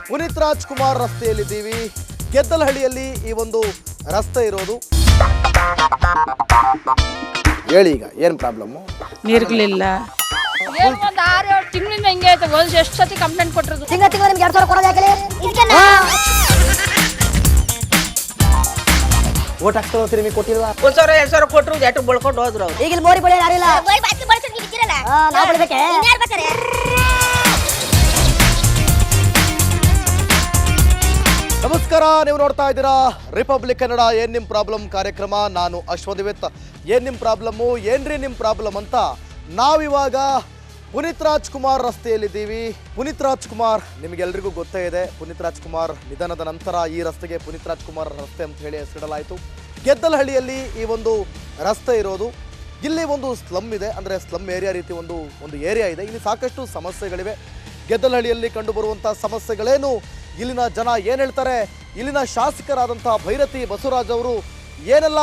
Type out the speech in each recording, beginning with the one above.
ಪುನೀತ್ ರಾಜ್ಕುಮಾರ್ ರಸ್ತೆಯಲ್ಲಿದ್ದೀವಿ. ಗೆದ್ದಲಹಳ್ಳಿಯಲ್ಲಿ ಈ ಒಂದು ರಸ್ತೆ ಇರೋದು. ಹೇಳಿ ಈಗ ಏನು ಪ್ರಾಬ್ಲಮ್ಮು? ನೀರ್ಗಳಿಲ್ಲ. ಏನು ಒಂದು 6-7 ತಿಂಗಳಿಂದ ಹಿಂಗೆ ಐತೆ. ಒಂದು ಎಷ್ಟು ಸತಿ ಕಂಪ್ಲೇಂಟ್ ಕೊಟ್ಟಿರೋದು. ತಿಂಗಳ ನಿಮ್ಗೆ 2,000 ಕೊಡೋದು ಯಾಕೆ? ಓಟ್ ಹಾಕ್ತಾ ನಿಮಗೆ ಕೊಟ್ಟಿಲ್ವಾ? 1,000-2,000 ಕೊಟ್ಟರು ಎಟ್ಟು ಬಳ್ಕೊಂಡು ಹೋದ್ರು ಅವ್ರು. ಈಗಿನ ಮೋರಿ ಬಳಿ ಯಾರಿಲ್ಲ. ನಾವು ಬಳಿಬೇಕೆ? ನಮಸ್ಕಾರ, ನೀವು ನೋಡ್ತಾ ಇದ್ದೀರಾ ರಿಪಬ್ಲಿಕ್ ಕನ್ನಡ ಏನ್ ನಿಮ್ ಪ್ರಾಬ್ಲಮ್ ಕಾರ್ಯಕ್ರಮ. ನಾನು ಅಶ್ವದಿವಿತ್. ಏನ್ ನಿಮ್ ಪ್ರಾಬ್ಲಮ್ಮು, ಏನ್ರಿ ನಿಮ್ ಪ್ರಾಬ್ಲಮ್ ಅಂತ ನಾವಿವಾಗ ಪುನೀತ್ ರಾಜ್ಕುಮಾರ್ ರಸ್ತೆಯಲ್ಲಿದ್ದೀವಿ. ಪುನೀತ್ ರಾಜ್ಕುಮಾರ್ ನಿಮಗೆಲ್ರಿಗೂ ಗೊತ್ತೇ ಇದೆ. ಪುನೀತ್ ರಾಜ್ಕುಮಾರ್ ನಿಧನದ ನಂತರ ಈ ರಸ್ತೆಗೆ ಪುನೀತ್ ರಾಜ್ಕುಮಾರ್ ರಸ್ತೆ ಅಂತ ಹೇಳಿ ಹೆಸರಿಡಲಾಯಿತು. ಗೆದ್ದಲಹಳ್ಳಿಯಲ್ಲಿ ಈ ಒಂದು ರಸ್ತೆ ಇರೋದು. ಇಲ್ಲಿ ಒಂದು ಸ್ಲಮ್ ಇದೆ, ಅಂದರೆ ಸ್ಲಮ್ ಏರಿಯಾ ರೀತಿ ಒಂದು ಏರಿಯಾ ಇದೆ. ಇಲ್ಲಿ ಸಾಕಷ್ಟು ಸಮಸ್ಯೆಗಳಿವೆ. ಗೆದ್ದಲಹಳ್ಳಿಯಲ್ಲಿ ಕಂಡುಬರುವಂಥ ಸಮಸ್ಯೆಗಳೇನು, ಇಲ್ಲಿನ ಜನ ಏನು ಹೇಳ್ತಾರೆ, ಇಲ್ಲಿನ ಶಾಸಕರಾದಂಥ ಭೈರತಿ ಬಸವರಾಜ್ ಅವರು ಏನೆಲ್ಲ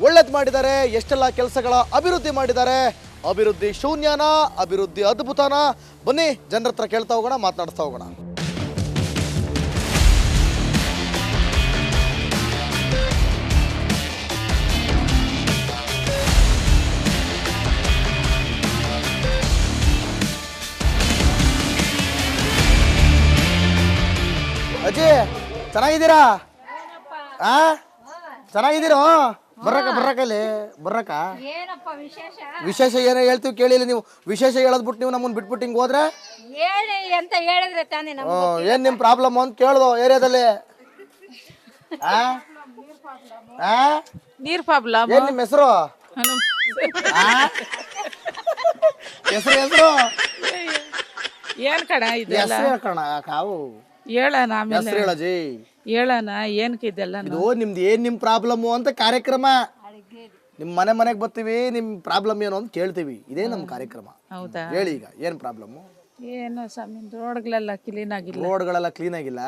ಒಳ್ಳೇದು ಮಾಡಿದ್ದಾರೆ, ಎಷ್ಟೆಲ್ಲ ಕೆಲಸಗಳ ಅಭಿವೃದ್ಧಿ ಮಾಡಿದ್ದಾರೆ, ಅಭಿವೃದ್ಧಿ ಶೂನ್ಯನ, ಅಭಿವೃದ್ಧಿ ಅದ್ಭುತನ, ಬನ್ನಿ ಜನರ ಹತ್ರ ಕೇಳ್ತಾ ಹೋಗೋಣ, ಮಾತನಾಡ್ತಾ ಹೋಗೋಣ. ಅಜ್ಜಿ ಚೆನ್ನಾಗಿದ್ದೀರಾ? ಆ ಚೆನ್ನಾಗಿದ್ದೀರೋ? ಬರ್ರಕ್ಕ ಇಲ್ಲಿ ಬರ್ರಕ್ಕ. ಏನಪ್ಪ ವಿಶೇಷ? ವಿಶೇಷ ಏನೋ ಹೇಳ್ತೀವಿ ಕೇಳಿಲ್ಲ ನೀವು. ವಿಶೇಷ ಹೇಳದ್ಬಿಟ್ಟು ನೀವು ನಮ್ಮನ್ನ ಬಿಟ್ಬಿಟ್ಟು ಹಿಂಗೆ ಹೋದ್ರೆ ಹೇಳಿ ಅಂತ ಹೇಳಿದ್ರೆ ತಾನೇ ನಮ್ಗೆ. ಏನ್ ನಿಮ್ ಪ್ರಾಬ್ಲಮ್ ಅಂತ ಕೇಳ್ದೋ ಏರಿಯಾದಲ್ಲಿ. ನೀರ್ ಪ್ರಾಬ್ಲಮ್. ಏನ್ ನಿಮ್ ಹೆಸರು? ಹೆಸರು ಏನ್ ಕಣ ಇದೆಲ್ಲ? ಹೆಸರು ಕಣ ಕಾವು ಹೇಳಣ ಆಮೇಲೆ ಹೆಸರು ಹೇಳಜಿ. ಹೇಳಣ ಏನಕ್ಕೆ ಇದೆಲ್ಲ? ಇದು ನಿಮ್ದು ಏನ್ ನಿಮ್ ಪ್ರಾಬ್ಲಮ್ ಅಂತ ಕಾರ್ಯಕ್ರಮ. ನಿಮ್ ಮನೆಗೆ ಬರ್ತೀವಿ, ನಿಮ್ ಪ್ರಾಬ್ಲಮ್ ಏನು ಅಂತ ಕೇಳ್ತೀವಿ. ಇದೇ ನಮ್ ಕಾರ್ಯಕ್ರಮ. ಹೌದಾ? ಹೇಳಿ ಈಗ ಏನ್ ಪ್ರಾಬ್ಲಮ್? ಏನೋ ಸ್ವಾಮಿ, ರೋಡ್ಗಳೆಲ್ಲ ಕ್ಲೀನ್ ಆಗಿಲ್ಲ. ರೋಡ್ಗಳೆಲ್ಲ ಕ್ಲೀನ್ ಆಗಿಲ್ಲ,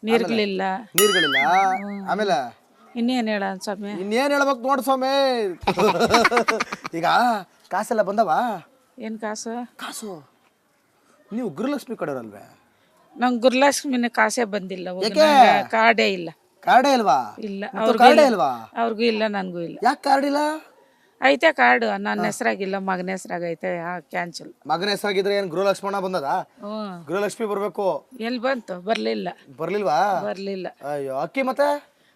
ನೀರ್ಗಳಿಲ್ಲ. ನೀರ್ಗಳಿಲ್ಲ. ಆಮೇಲೆ ಇನ್ನೇನ್ ಹೇಳ ಸ್ವಾಮಿ? ಇನ್ನೇನ್ ಹೇಳ್ಬೇಕು ನೋಡ್ ಸ್ವಾಮಿ. ಈಗ ಕಾಸೆಲ್ಲ ಬಂದವ? ಏನ್ ಕಾಸು? ಕಾಸು ನೀವು ಗೃಹಲಕ್ಷ್ಮಿ ಕಡೆಯವ್ರಲ್ವೇ? ನಂಗೆ ಗುರುಲಕ್ಷ್ಮಿನ ಕಾಸೇ ಬಂದಿಲ್ಲ. ಯಾಕೆ? ಕಾರ್ಡೇ ಇಲ್ಲ. ಕಾರ್ಡೇ ಇಲ್ವಾ? ಇಲ್ಲ. ಕಾರ್ಡೇ ಇಲ್ವಾ? ಅವ್ರಿಗೂ ಇಲ್ಲ, ನನ್ಗೂ ಇಲ್ಲ. ಯಾಕೆ ಕಾರ್ಡ್ ಇಲ್ಲ? ಐತೆ ಕಾರ್ಡ್, ನನ್ನ ಹೆಸರಾಗಿಲ್ಲ, ಮಗನ ಹೆಸರಾಗೈತೆ. ಕ್ಯಾನ್ಸಲ್. ಮಗನ ಹೆಸರಾಗಿದ್ರೆ ಏನ್ ಗೃಹಲಕ್ಷ್ಮಣ ಬಂದದ? ಹ್ಮ್. ಗೃಹಲಕ್ಷ್ಮಿ ಬರ್ಬೇಕು. ಎಲ್ಲಿ ಬಂತು? ಬರ್ಲಿಲ್ಲ. ಬರ್ಲಿಲ್ವಾ? ಬರ್ಲಿಲ್ಲ. ಅಯ್ಯೋ, ಅಕ್ಕಿ ಮತ್ತೆ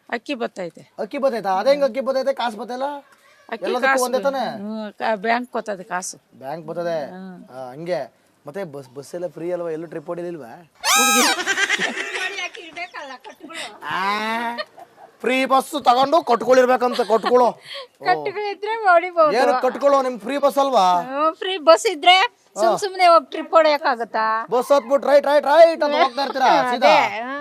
ಅಕ್ಕಿ ಬತ್ತೈತೆ. ಅಕ್ಕಿ ಬತ್ತೈತಾ? ಅದೇಂಗ ಅಕ್ಕಿ ಬತ್ತೈತೆ, ಕಾಸು ಬತ್ತಲ್ಲ? ಅಕ್ಕಿ ಕಾಸು ಒಂದೇ ತಾನೆ? ಬ್ಯಾಂಕ್ ಬರ್ತದೆ ಕಾಸು. ಬ್ಯಾಂಕ್ ಬರ್ತದೆ ಹಂಗೆ. ಮತ್ತೆ ಬಸ್ ಎಲ್ಲ ಫ್ರೀ ಅಲ್ವಾ? ಎಲ್ಲೂ ಟ್ರಿಪ್ ಹೊಡಿಲಿಲ್ವಾ? ಫ್ರೀ ಬಸ್ ತಗೊಂಡು ಕಟ್ಕೊಳ್ಳಿರ್ಬೇಕಂತ. ಕಟ್ಕೊಳ್ಳೋ ಕಟ್ಟುಗಳಿದ್ರೆ ಹೊಡಿಬಹುದು. ಏನು ಕಟ್ಕೊಳ್ಳೋ? ನಿಮ್ ಫ್ರೀ ಬಸ್ ಅಲ್ವಾ? ಫ್ರೀ ಬಸ್ ಇದ್ರೆ ಸುಮ್ನೆ ಹೋಗಿ ಟ್ರಿಪ್ ಹೊಡೆಯಕ್ಕಾಗತ್ತಾ? ಬಸ್ ಹತ್ಬಿಟ್ಟು ರೈಟ್ ಅಂತ ಹೋಗ್ತಾ ಇರ್ತೀರಾ ಸೀದಾ.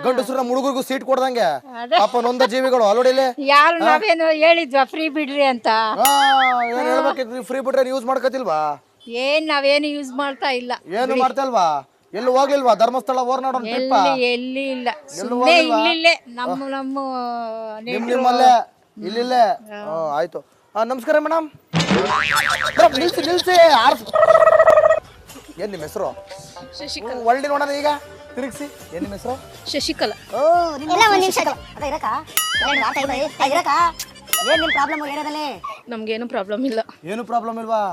ಗಂಡಸ್ರ ಮುಳುಗರಿಗೂ ಸೀಟ್ ಕೊಡ್ದಂಗೆ ಪಾಪ ನೊಂದ ಜೀವಿಗಳು ಅಲ್ಲೋಡಿಲೆ. ಯಾರು ನಾವೇನು ಹೇಳಿದ್ವಾ ಫ್ರೀ ಬಿಡ್ರಿ ಅಂತ? ಏನ್ ಹೇಳ್ಬೇಕಿತ್ತು? ಫ್ರೀ ಬಿಟ್ರೆ ಯೂಸ್ ಮಾಡ್ಕೋತಿಲ್ವಾ? ಏನ್ ನಾವೇನು ಯೂಸ್ ಮಾಡ್ತಾ ಇಲ್ಲ. ಏನು ಮಾಡ್ತಲ್ವಾ? ಎಲ್ಲೂ ಹೋಗ್ಲಿಲ್ವಾ? ಧರ್ಮಸ್ಥಳ ಓರ್ನಾಡೋಣ ಟ್ರಿಪ್? ಎಲ್ಲಿ ಇಲ್ಲ, ಸುಮ್ಮನೆ ಇಲ್ಲಿಲ್ಲೇ ನಮ್ಮ ನಿಮ್ಮಲ್ಲೇ ಇಲ್ಲಿಲ್ಲೇ. ಆಯ್ತು. ನಮಸ್ಕಾರ ಮೇಡಮ್. ನಿಲ್ಸಿ. ಏನ್ ನಿಮ್ಮ ಹೆಸರು? ಶಶಿಕಲಾ. ಒಳ್ಳೆ ನೋಡೋಣ ಈಗ ತಿರುಗಿಸಿ. ಏನ್ ನಿಮ್ಮ ಹೆಸರು? ಶಶಿಕಲಾ. ಒಂದ್ ನಿಮಿಷ ಏನ್ ನಿಮ್ ಪ್ರಾಬ್ಲಮ್ ಏರಿಯಾದಲ್ಲಿ? ನಮ್ಗೇನು ಪ್ರಾಬ್ಲಮ್ ಇಲ್ಲ. ಏನು ಪ್ರಾಬ್ಲಮ್ ಇಲ್ವಾ?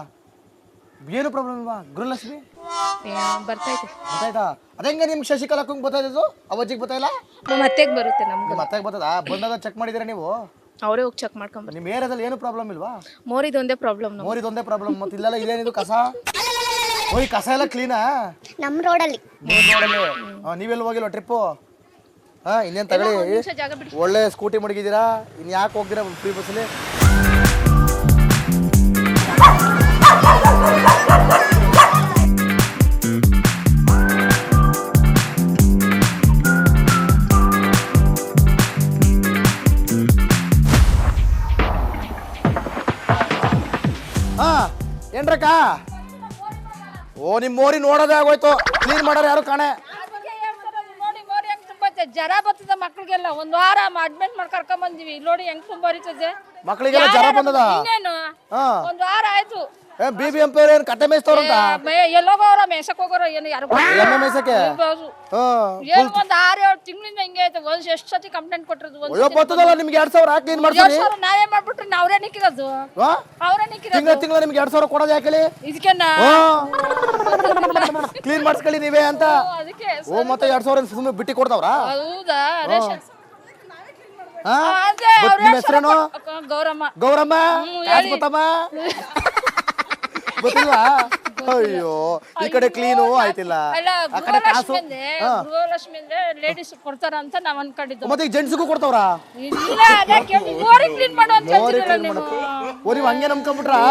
ಏನು ಪ್ರಾಬ್ಲಮ್ ಇಲ್ವಾ? ಗೃಹಲಕ್ಷ್ಮಿ ಬರ್ತೈತೆ. ಗೊತ್ತಾಯ್ತಾ? ಅದಂಗೆ ನಿಮ್ ಶಶಿಕಲಾಕ್ಕಂಗ್ ಗೊತ್ತಾಯ್ತು, ಅವಜ್ಜಿಗೆ ಗೊತ್ತಾಯಿಲ್ಲ? ನಮ್ಮ ಅತ್ತೆಗೆ ಬರುತ್ತೆ, ನಮ್ಗೆ ನಿಮ್ಮ ಅತ್ತೆಗೆ ಬರ್ತದ? ಬಂದಾಗ ಚೆಕ್ ಮಾಡಿದ್ದೀರಾ ನೀವು? ಅವರೇ ಹೋಗಿ ಚೆಕ್ ಮಾಡ್ಕೊಂಬ. ನಿಮ್ಮ ಏರಿಯಾದಲ್ಲಿ ಏನು ಪ್ರಾಬ್ಲಮ್ ಇಲ್ವಾ? ಮೋರಿದೊಂದೇ ಪ್ರಾಬ್ಲಮ್. ಮೋರಿದೊಂದೇ ಪ್ರಾಬ್ಲಮ್. ಮತ್ತೆ ಇಲ್ಲೆಲ್ಲ ಇಲ್ಲೇನಿದು ಕಸ? ಓಯ್ ಕಸ ಎಲ್ಲ ಕ್ಲೀನಾ? ನಮ್ ರೋಡಲ್ಲಿ ನೀವೆಲ್ಲ ಹೋಗಿಲ್ವಾ ಟ್ರಿಪ್ಪು? ಇನ್ನೇನು ತಗೊಳ್ಳಿ, ಒಳ್ಳೆ ಸ್ಕೂಟಿ ಮಡಗಿದ್ದೀರಾ. ಇನ್ನು ಯಾಕೆ ಹೋಗ್ತೀರಾ ಫ್ರೀ ಬಸ್ಸಲ್ಲಿ? ಏನ್ರಕ್ಕ? ಓ, ನಿಮ್ ಮೋರಿ ನೋಡೋದೇ ಆಗೋಯ್ತು. ಕ್ಲೀನ್ ಮಾಡೋರು ಯಾರು ಕಾಣೆ. ಜರ ಬರ್ತದ ಮಕ್ಳಿಗೆಲ್ಲ. ಒಂದ್ ವಾರ ಅಡ್ಮಿಟ್ ಮಾಡಿ ಕರ್ಕೊಂಡ್ ಬಂದಿವಿ. ನೋಡಿ ಹೆಂಗ್ ತುಂಬಾ ಬರೀತದೆ ಮಕ್ಕಳಿಗೆಲ್ಲ ಜ್ವರ ಬಂದದ. ಇನ್ನೇನು ಒಂದ್ ವಾರ ಆಯ್ತು BBMP ಅವ್ರು ಏನ್ ಕಟ್ಟೆ ಮೇಯಿಸ್ತವ್ರಂತ ಎಲ್ಲೋಗೋರ ಮೇಸಕ್ ಹೋಗೋರ ಏನು ಯಾರು ಎಮ್ಮೆ ಮೇಯ್ಸಕ್ಕೆ ಏನು ಒಂದ್ 6-7 ತಿಂಗಳಿಂದ ಹಿಂಗೆ ಐತೆ ಒಂದ್ ಎಷ್ಟು ಸತಿ ಕಂಪ್ಲೇಂಟ್ ಕೊಟ್ಟಿರೋದು ಅಯ್ಯೋ ಬರ್ತದಲ್ಲ ನಿಮ್ಗೆ 2000 ಹಾಕಿ ಏನ್ ಮಾಡ್ತೀರಿ ನಾವೇ ಮಾಡ್ಬಿಟ್ರೆ ಅವ್ರೇ ನಿಕ್ಕಿರೋದು ಅವ್ರೇ ನಿಕ್ಕಿರೋದು ತಿಂಗಳ ನಿಮ್ಗೆ 2000 ಕೊಡೋದು ಯಾಕೆ ಇದಕ್ಕೆನಾ ಕ್ಲೀನ್ ಮಾಡಿಸ್ಕೊಳ್ಳಿ ನೀವೇ ಅಂತ ಅದಕ್ಕೆ ಓ ಮತ್ತೆ 2000 ಸುಮ್ಮನೆ ಬಿಟ್ಟಿ ಕೊಡ್ತಾವ್ರಾ ಹೌದಾ ರೇಷನ್ ಹಾ ಅದೇ ಅವ್ರ ನಿಮ್ಮ ಹೆಸರೇನು ಗೌರಮ್ಮ ಗೌರಮ್ಮ ಕಾಸು ಗೊತ್ತಮ್ಮ ಗೊತ್ತಿಲ್ವಾ ಅಯ್ಯೋ ಈ ಕಡೆ ಕ್ಲೀನು ಆಯ್ತಿಲ್ಲ ಅಲ್ಲ ಆ ಕಡೆ ಕಾಸು ಗೃಹಲಕ್ಷ್ಮಿ ಅಂದ್ರೆ ಲೇಡೀಸ್ ಕೊಡ್ತಾರ ಅಂತ ನಾವ್ ಅನ್ಕೊಂಡಿದ್ದು ಮತ್ತೆ ಈಗ ಜೆಂಟ್ಸ್ಗೂ ಕೊಡ್ತಾವ್ರಾ ಇಲ್ಲ ಅದೇ ಕೇಳಿ ಮೋರಿ ಕ್ಲೀನ್ ಮಾಡು ಅಂತ ಹೇಳ್ತಿರಲ್ಲ ನೀವು ಓ ನೀವು ಹಂಗೆ ನಂಬ್ಕೊಂಡ್ಬಿಟ್ರಾ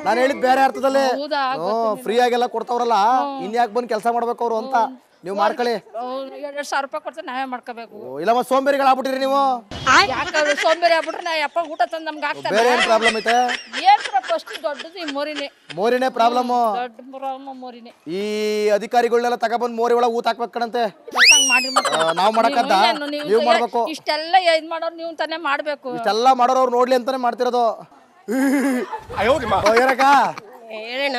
ನಾನು ಹೇಳಿದ್ ಬೇರೆ ಅರ್ಥದಲ್ಲಿ ಹೌದಾ ಫ್ರೀ ಆಗೆಲ್ಲ ಕೊಡ್ತಾವ್ರಲ್ಲ ಇನ್ಯಾಕ್ ಬಂದ್ ಕೆಲಸ ಮಾಡ್ಬೇಕು ಅವ್ರು ಅಂತ ನೀವು ಮಾಡ್ಕೊಳ್ಳಿ 2,000 ರೂಪಾಯಿ ಕೊಡ್ತಾರೆ ನಾವೇ ಮಾಡ್ಕೋಬೇಕು ಇಲ್ಲ ಮತ್ತೆ ಸೋಂಬೇರಿಗಳಾಗ್ಬಿಟ್ಟಿರಿ ನೀವು ಯಾಕಂದ್ರೆ ಸೋಂಬೇರಿ ಆಗ್ಬಿಟ್ರೆ ನಾ ಯಪ್ಪ ಊಟ ತಂದು ನಮ್ಗೆ ಆಗ್ತದೆ ಬೇರೆ ಏನ್ ಪ್ರಾಬ್ಲಮ್ ಐತೆ ಏನ್ ಫಸ್ಟ್ ದೊಡ್ಡದು ಈ ಮೋರಿನೇ ಮೋರಿನೇ ಪ್ರಾಬ್ಲಮ್ ದೊಡ್ಡ ಮೋರಿನೇ ಈ ಅಧಿಕಾರಿಗಳನ್ನೆಲ್ಲ ತಗೊಬಂದ್ ಮೋರಿ ಒಳಗೆ ಊತ ಹಾಕ್ಬೇಕು ಕಣಂತೆ ಮಾಡಿ ನಾವ್ ಮಾಡಕ್ಕಂತ ನೀವು ಮಾಡ್ಬೇಕು ಇಷ್ಟೆಲ್ಲ ಇದ್ ಮಾಡೋರು ನೀವು ತಾನೇ ಮಾಡ್ಬೇಕು ಇಷ್ಟೆಲ್ಲ ಮಾಡೋರು ಅವ್ರು ನೋಡ್ಲಿ ಅಂತಾನೆ ಮಾಡ್ತಿರೋದು ಏನಕ್ಕ ಹೇಳೋಣ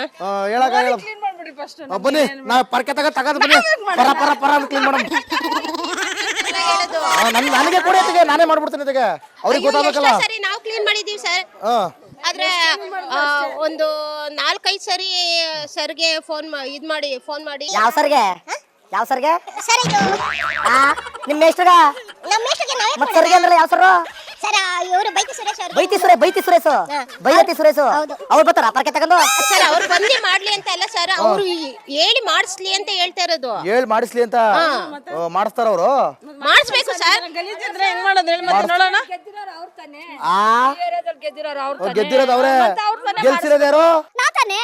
ಹೇಳಕ್ಕ ಹೇಳ ಕ್ಲೀನ್ ಮಾಡ್ಬಿಡ್ರಿ ಫಸ್ಟ್ ಬನ್ನಿ ನಾ ಪರ್ಕೆ ತಗದ್ ಬನ್ನಿ ಪರ ಅಂತ ಕ್ಲೀನ್ ಮಾಡೋಣ ನನಗೆ ಕೊಡಿ ಅದಕ್ಕೆ ನಾನೇ ಮಾಡ್ಬಿಡ್ತೀನಿ ಅದಕ್ಕೆ ಅವ್ರಿಗೆ ಗೊತ್ತಾಗಬೇಕಲ್ಲ ಸರಿ ನಾವು ಕ್ಲೀನ್ ಮಾಡಿದೀವಿ ಸರ್ ಆದ್ರೆ ಒಂದು 4-5 ಸರಿ ಸರ್ಗೆ ಫೋನ್ ಮಾಡಿ ಯಾವ ಸರ್ಗೆ ಸರ್ ಇದು ನಿಮ್ಮ ಎಷ್ಟಗ ನಮ್ಮ ಮೇಷ್ಟ್ರಿಗೆ ನಾವೇ ಮತ್ ಸರ್ಗೆ ಅಂದ್ರೆ ಯಾವ ಸರ್ ಸರ್ ಇವರು ಬೈತಿ ಸುರೇಶ್ ಅವರು ಬೈತಿ ಸುರೇಶ್ ಅವ್ರು ಬರ್ತಾರ ಪರ್ಕೆ ತಗೊಂಡು ಸರ್ ಅವ್ರು ಬಂದು ಮಾಡ್ಲಿ ಅಂತ ಅಲ್ಲ ಸರ್ ಅವ್ರು ಹೇಳಿ ಮಾಡಿಸ್ಲಿ ಅಂತ ಹೇಳ್ತಾ ಇರೋದು ಹೇಳಿ ಮಾಡಿಸ್ಲಿ ಅಂತ ಮಾಡಿಸ್ತಾರ ಅವರು ಮಾಡಿಸ್ಬೇಕು ಸರ್ ಗಲೀಜಿದ್ರೆ ಹೆಂಗ್ ಮಾಡೋದು ಹೇಳಿ ಮತ್ತೆ ನೋಡೋಣ ಗೆದ್ದಿರೋರು ಅವ್ರ ತಾನೇ ಏರಿಯಾದಲ್ಲಿ ಗೆದ್ದಿರೋರು ಅವ್ರ ತಾನೇ ಗೆದ್ದಿರೋದು ಅವ್ರೆ ಗೆಲ್ಸಿರೋದು ಯಾರು ನಾತಾನೆ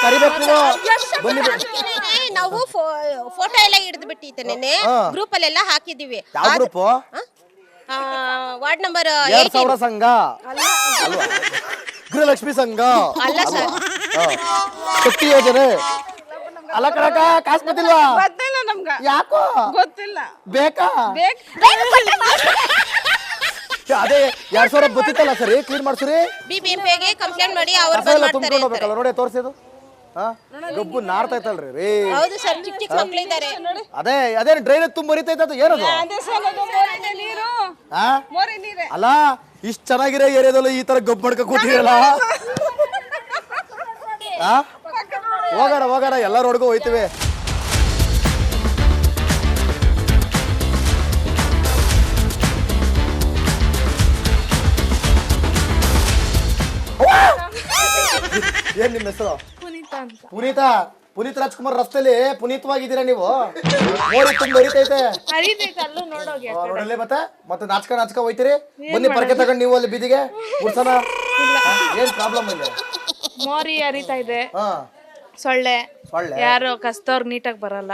ಕರಿಬೇಕು ನೀವು ಬನ್ನಿ ನಾವು ಫೋಟೋ ಎಲ್ಲ ಹಿಡಿದು ಬಿಟ್ಟಿದ್ದೇನೆ ಗ್ರೂಪ್ ಅಲ್ಲೆಲ್ಲ ಹಾಕಿದೀವಿ ಯಾವ ಗ್ರೂಪ್ ವಾರ್ಡ್ ನಂಬರ್ 2000 ಸಂಘ ಅಲ್ವಾ ಗೃಹಲಕ್ಷ್ಮಿ ಸಂಘ ಅಲ್ಲ ಸರ್ ಶಕ್ತಿ ಯೋಜನೆ ಅಲ್ಲ ಕಣಕ ಕಾಸು ಗೊತ್ತಿಲ್ವಾ ಗೊತ್ತಿಲ್ಲ ನಮ್ಗೆ ಯಾಕೋ ಗೊತ್ತಿಲ್ಲ ಬೇಕಾ ಅದೇ 2000 ಬತ್ತಿತ್ತಲ್ಲ ಸರಿ ಕ್ಲೀನ್ ಮಾಡ್ಸ್ರಿ BBMPಗೆ ಕಂಪ್ಲೇಂಟ್ ಮಾಡಿ ಅವ್ರು ಕಸ ಎಲ್ಲ ತುಂಬ್ಕೊಂಡು ಹೋಗ್ಬೇಕಲ್ಲ ನೋಡಿ ತೋರಿಸಿದು ಗಬ್ಬು ನಾರ್ತಾ ಇತ್ತಲ್ರಿ ರೀ ಹೌದು ಸರ್ ಚಿಕ್ಕ ಮಕ್ಕಳಿದ್ದಾರೆ ಅದೇ ಡ್ರೈನ್ ತುಂಬ ಬರಿತೈತೆ ಅದು ಏನದು ಅಲ್ಲ ಇಷ್ಟ ಚೆನ್ನಾಗಿರೋ ಏರಿಯಾದಲ್ಲೂ ಈ ತರ ಗಬ್ಬು ಮಾಡ್ಕೊ ಕೂತಿರಲ್ಲ ಹೋಗೋಣ ಎಲ್ಲ ರೋಡ್ಗೂ ಹೋಯ್ತಿವಿ ಏನ್ ನಿಮ್ಮ ಹೆಸರು ಪುನೀತ್ ರಾಜ್ಕುಮಾರ್ ರಸ್ತೆಲಿ ಪುನೀತವಾಗಿದ್ದೀರಾ ನೀವು ಮೋರಿ ತುಂಬ ಹರಿತೈತೆ ನೋಡಲ್ಲಿ ಮತ್ತೆ ನಾಚ್ಕ ಹೋಯ್ತಿರಿ ಬನ್ನಿ ಪರ್ಕೆ ತಗೊಂಡು ನೀವು ಅಲ್ಲಿ ಬೀದಿಗೆ ಗುಡ್ಸನ ಏನ್ ಪ್ರಾಬ್ಲಮ್ ಇಲ್ಲ ಮೋರಿ ಹರಿತಾ ಇದೆ ಸೊಳ್ಳೆ ಯಾರು ಕಸ್ತವ್ರು ನೀಟಾಗಿ ಬರಲ್ಲ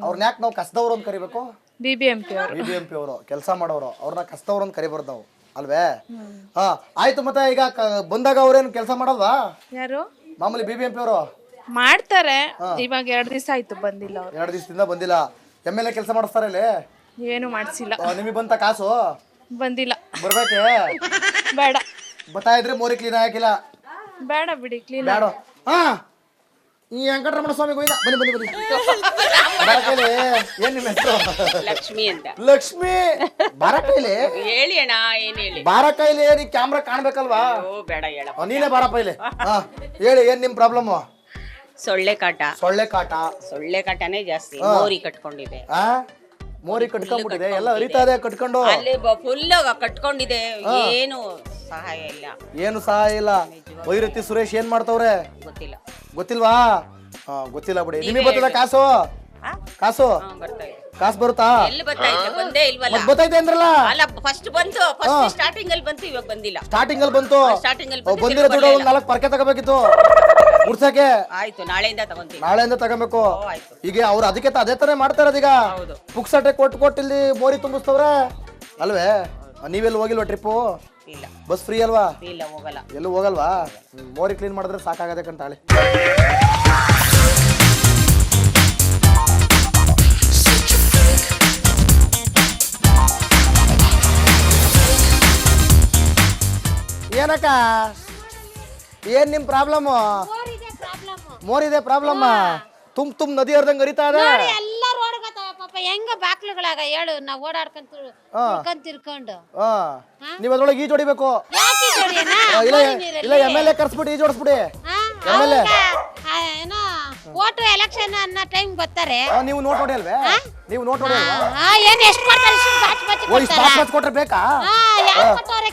ಅವ್ರನ್ನ ಯಾಕೆ ನಾವು ಕಸದವ್ರು ಅಂತ ಕರಿಬೇಕು BBMP ಅವರು ಕೆಲಸ ಮಾಡೋರು ಅವ್ರನ್ನ ಕಸದವ್ರು ಅಂತ ಕರಿಬಾರ್ದು ನಾವು ಅಲ್ವೇ ಆಯ್ತು ಮತ್ತೆ ಈಗ ಬಂದಾಗ ಅವ್ರೇನು ಕೆಲಸ ಮಾಡಲ್ವಾ ಯಾರು ಮಾಮೂಲಿ BBMP ಅವರು ಮಾಡ್ತಾರೆ ಇವಾಗ 2 ದಿವಸ ಆಯ್ತು ಬಂದಿಲ್ಲ ಅವ್ರು 2 ದಿವಸದಿಂದ ಬಂದಿಲ್ಲ MLA ಕೆಲಸ ಮಾಡಿಸ್ತಾರೆ ಇಲ್ಲಿ ಏನು ಮಾಡ್ಸಿಲ್ಲ ನಿಮಗೆ ಬಂತ ಕಾಸು ಬಂದಿಲ್ಲ ಬರ್ಬೇಕೆ ಬೇಡ ಬತ್ತಾ ಇದ್ರೆ ಮೋರಿ ಕ್ಲೀನ್ ಹಾಕಿಲ್ಲ ಬೇಡ ಬಿಡಿ ಕ್ಲೀನ್ ಬೇಡ ಈ ವೆಂಕಟರಮಣ ಸ್ವಾಮಿ ಗೋವಿಂದ ಬನ್ನಿ ಬಾರಕೈಲಿ ಏನ್ ನಿಮ್ಮ ಹೆಸರು ಲಕ್ಷ್ಮಿ ಬಾರಕೈಲಿ ಹೇಳಿ ಅಣ್ಣ ಏನ್ ಹೇಳಿ ಬಾರಕೈಲಿ ನೀ ಕ್ಯಾಮ್ರಾ ಕಾಣ್ಬೇಕಲ್ವಾ ಬೇಡ ಹೇಳ ನೀನೇ ಬಾರಪ್ಪ ಇಲ್ಲಿ ಹೇಳಿ ಏನ್ ನಿಮ್ ಪ್ರಾಬ್ಲಮ್ ಸೊಳ್ಳೆ ಕಾಟನೇ ಜಾಸ್ತಿ ಮೋರಿ ಕಟ್ಕೊಂಡಿದೆ ಮೋರಿ ಕಟ್ಕೊಂಡ್ಬಿಟ್ಟಿದೆ ಎಲ್ಲ ಹರಿತಾ ಇದೆ ಕಟ್ಕೊಂಡು ಅಲ್ಲಿ ಫುಲ್ ಕಟ್ಕೊಂಡಿದೆ ಏನು ಸಹಾಯ ಇಲ್ಲ ವೈರತಿ ಸುರೇಶ್ ಏನ್ ಮಾಡ್ತವ್ರೆ ಗೊತ್ತಿಲ್ವಾ ಗೊತ್ತಿಲ್ಲ ಬಿಡಿ ನಿಮಗೆ ಬರ್ತದ ಕಾಸು ಕಾಸು ಬರುತ್ತಾ ಎಲ್ಲಿ ಬರ್ತೈತೆ ಬಂದೇ ಇಲ್ವಲ್ಲ ಬರ್ತೈತೆ ಅಂದ್ರಲ್ಲ ಅಲ್ಲ ಫಸ್ಟ್ ಬಂತು ಸ್ಟಾರ್ಟಿಂಗ್ ಅಲ್ಲಿ ಬಂತು ಇವಾಗ ಬಂದಿಲ್ಲ ಸ್ಟಾರ್ಟಿಂಗ್ ಅಲ್ಲಿ ಬಂತು ಬಂದಿರೋ ದುಡ್ಡು 4 ಪರ್ಕೆ ತಗೋಬೇಕಿತ್ತು ಗುಡ್ಸಕ್ಕೆ ಆಯ್ತು ನಾಳೆಯಿಂದ ತಗೋಬೇಕು ಈಗ ಅವ್ರು ಅದಕ್ಕೆ ಅದೇ ತರ ಮಾಡ್ತಾರ ಈಗ ಪುಕ್ಸಟ್ಟೆ ಕೊಟ್ಟು ಇಲ್ಲಿ ಮೋರಿ ತುಂಬಿಸ್ತವ್ರೆ ಅಲ್ವೇ ನೀವೆಲ್ಲಿ ಹೋಗಿಲ್ವಾ ಟ್ರಿಪ್ಪು ಇಲ್ಲ ಬಸ್ ಫ್ರೀ ಅಲ್ವಾ ಇಲ್ಲ ಹೋಗಲ್ಲ ಎಲ್ಲೂ ಹೋಗಲ್ವಾ ಮೋರಿ ಕ್ಲೀನ್ ಮಾಡಿದ್ರೆ ಸಾಕಾಗದೆ ಕಂತಾಳೆ ಏನಕ್ಕ ಏನ್ ನಿಮ್ ಪ್ರಾಬ್ಲಮ್? ಮೋರಿದೆ ಪ್ರಾಬ್ಲಮ್. ತುಮ್ ನದಿ ಹರಿದಂಗ್ ಹರಿತಾ ಇದೆ. ಎಲ್ಲ ರೋಡ್ ಗೊತ್ತಾವ ಪಾಪ ಹೆಂಗ ಬಾಕ್ಲುಗಳಾಗ ಹೇಳು ನಾವ್ ಓಡಾಡ್ಕೊಂಡ್ ತಿರ್ಕೊಂಡು ನೀವ್ ಅದ್ರೊಳಗೆ ಈಜ್ ಹೊಡಿಬೇಕು. ಇಲ್ಲ MLA ಕರ್ಸ್ಬಿಟ್ಟು ಈಜ್ ಹೊಡಿಸ್ಬಿಡಿ. ಏನೋ ಓಟು ಎಲೆಕ್ಷನ್ ಅನ್ನೋ ಟೈಮ್ ಬರ್ತಾರೆ. ನೀವು ನೋಟ್ ಹೊಡಿಯಲ್ವೇ? ನೀವು ನೋಟ್ ಹೊಡಿಯಲ್ವಾ? ಏನ್ ಎಷ್ಟು ಕೊಡ್ತಾರೆ? ಕೊಟ್ರೆ ಬೇಕಾ? ಯಾರು ಕೊಟ್ಟವ್ರೆ